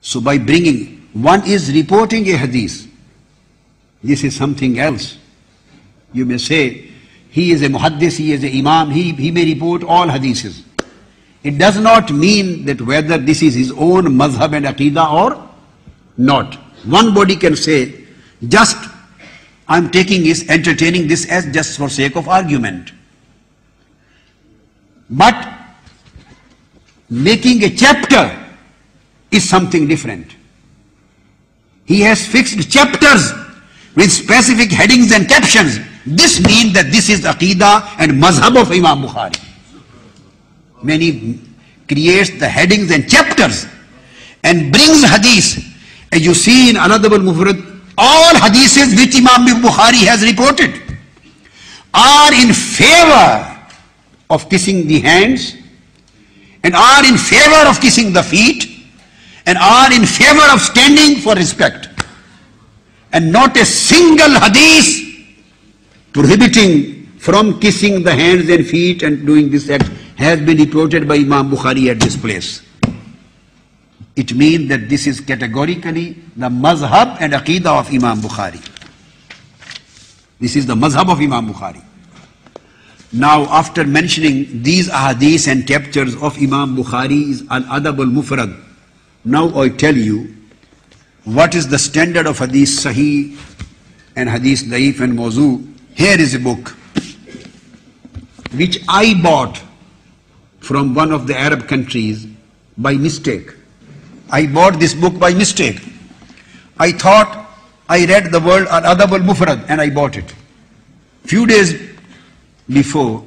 So by bringing, one is reporting a hadith. This is something else. You may say, he is a muhaddis, he is a imam, he may report all hadiths. It does not mean that whether this is his own madhab and aqidah or not. One body can say, just I'm taking this, entertaining this as just for sake of argument. But making a chapter is something different. He has fixed chapters with specific headings and captions. This means that this is aqidah and mazhab of Imam Bukhari. When he creates the headings and chapters and brings hadith, as you see in Al-Adab al-Mufrad, all hadiths which Imam Bukhari has reported are in favor of kissing the hands, and are in favor of kissing the feet, and are in favor of standing for respect. And not a single hadith prohibiting from kissing the hands and feet and doing this act has been reported by Imam Bukhari at this place. It means that this is categorically the mazhab and aqidah of Imam Bukhari. This is the mazhab of Imam Bukhari. Now, after mentioning these ahadith and chapters of Imam Bukhari's Al-Adab al-Mufrad, now I tell you what is the standard of hadith sahih and hadith daif and mawzu. Here is a book which I bought from one of the Arab countries by mistake. I bought this book by mistake. I thought I read the word Al-Adab al-Mufrad and I bought it. Few days before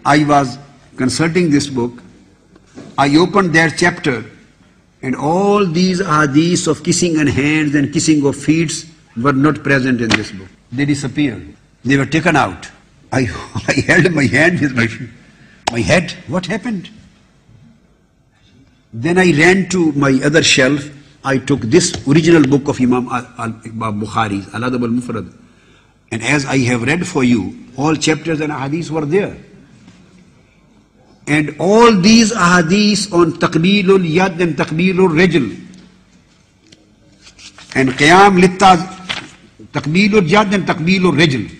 I was consulting this book, I opened their chapter and all these hadiths of kissing and hands and kissing of feet were not present in this book. They disappeared. They were taken out. I held my hand with my head. What happened? Then I ran to my other shelf. I took this original book of Imam Bukhari's Al-Adab al-Mufrad. And as I have read for you, all chapters and ahadiths were there. And all these ahadiths on Taqbeelul Yad and Taqbeelul Rajl and Qiyam Litta, Taqbeelul Yad and Taqbeelul Rajl,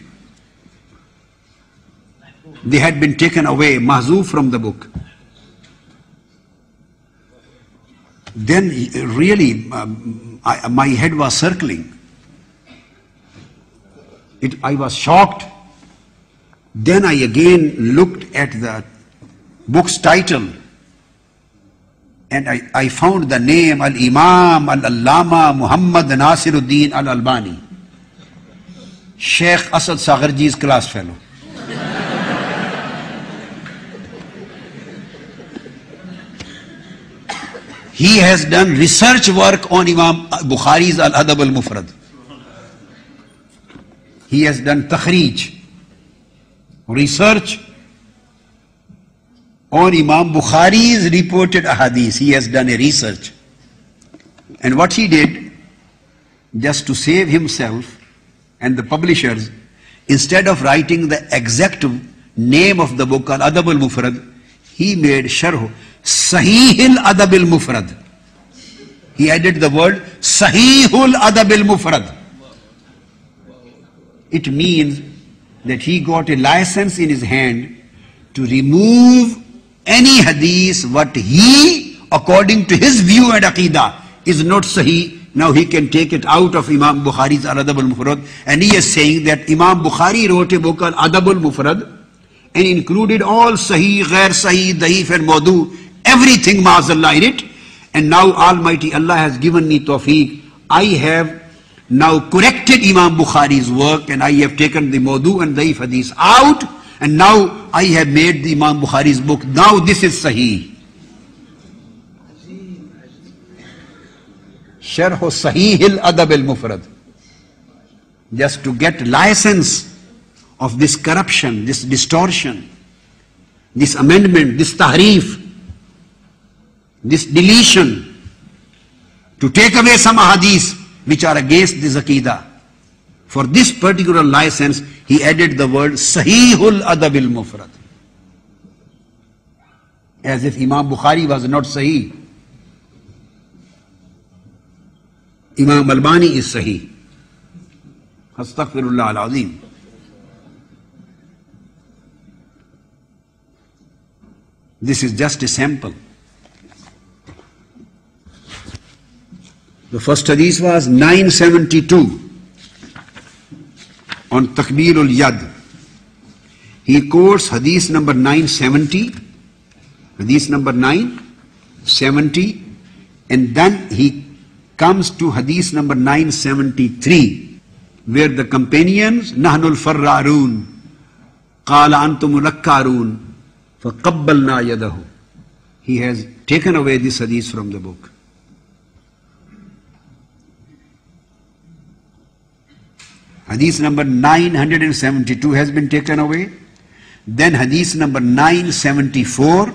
they had been taken away, mahzoof from the book. Then really my head was circling. I was shocked. Then I again looked at the book's title and I found the name Al-Imam Al-Allama Muhammad Nasiruddin Al-Albani, Sheikh Asad Sagharji's class fellow. He has done research work on Imam Bukhari's Al-Adab al-Mufrad. He has done takhrij, research on Imam Bukhari's reported ahadith. He has done a research. And what he did, just to save himself and the publishers, instead of writing the exact name of the book Al-Adab al-Mufrad, he made sharh Sahih al-Adab al-Mufrad. He added the word Sahihul Adab al-Mufrad. It means that he got a license in his hand to remove any hadith what he, according to his view and aqidah, is not sahih. Now he can take it out of Imam Bukhari's Al-Adab al-Mufrad, and he is saying that Imam Bukhari wrote a book Al-Adab al-Mufrad and included all sahih, ghair sahih, daif and mawdu, everything ma'azallah in it. And now Almighty Allah has given me tawfiq. I have now corrected Imam Bukhari's work and I have taken the mawdu and daif hadith out, and now I have made the Imam Bukhari's book. Now this is sahih. Sharh Sahih al-Adab al-Mufrad. Just to get license of this corruption, this distortion, this amendment, this tahrif, this deletion, to take away some hadiths which are against this aqidah. For this particular license, he added the word Sahihul Adab al-Mufrad. As if Imam Bukhari was not Sahih. Imam Albani is Sahih. Astaghfirullah al-Azim. This is just a sample. The first hadith was 972 on Takbirul Yad. He quotes hadith number 970, hadith number 970, and then he comes to hadith number 973, where the companions, Nahnul Farrarun, Qala Antumul Lakkarun, Faqabbalna Yadahu. He has taken away this hadith from the book. Hadith number 972 has been taken away. Then hadith number 974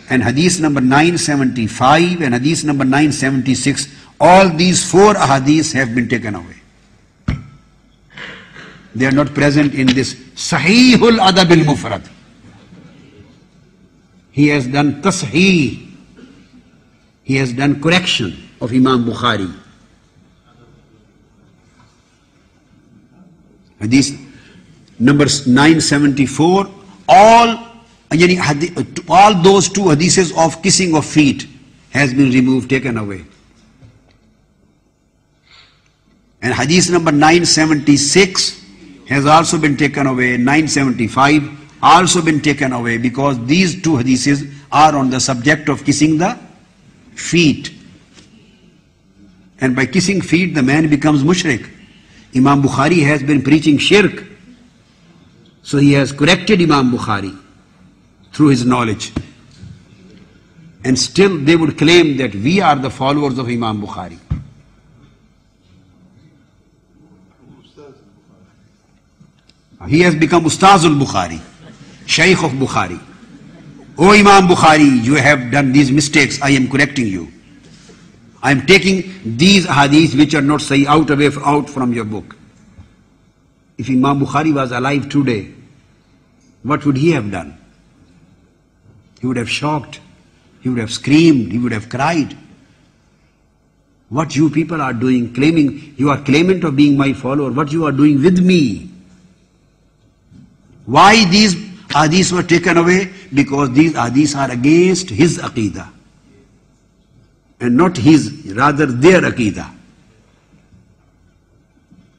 and hadith number 975 and hadith number 976. All these four hadiths have been taken away. They are not present in this Sahihul Adab al-Mufrad. He has done tasheeh. He has done correction of Imam Bukhari. Hadith number 974, all those two hadiths of kissing of feet has been removed, taken away. And hadith number 976 has also been taken away, 975 also been taken away, because these two hadiths are on the subject of kissing the feet. And by kissing feet the man becomes mushrik. Imam Bukhari has been preaching shirk. So he has corrected Imam Bukhari through his knowledge. And still they would claim that we are the followers of Imam Bukhari. He has become Ustazul Bukhari, Shaykh of Bukhari. O Imam Bukhari, you have done these mistakes, I am correcting you. I am taking these hadiths which are not sahih out from your book. If Imam Bukhari was alive today, what would he have done? He would have shocked, he would have screamed, he would have cried. What you people are doing, claiming, you are claimant of being my follower, what you are doing with me? Why these hadiths were taken away? Because these hadiths are against his aqidah. And not his, rather their aqidah.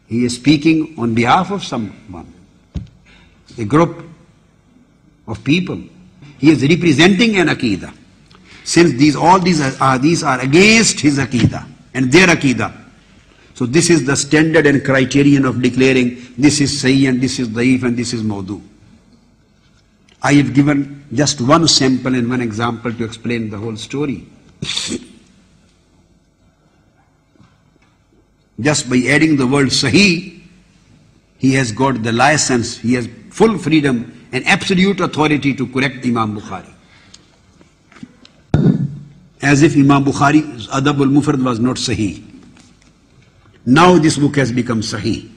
He is speaking on behalf of someone, a group of people. He is representing an aqidah. Since all these hadiths are against his aqidah and their aqidah, so this is the standard and criterion of declaring this is sahih and this is daif and this is mawdu. I have given just one sample and one example to explain the whole story. Just by adding the word sahih, he has got the license, he has full freedom and absolute authority to correct Imam Bukhari. As if Imam Bukhari's Adab al-Mufrad was not sahih. Now this book has become sahih.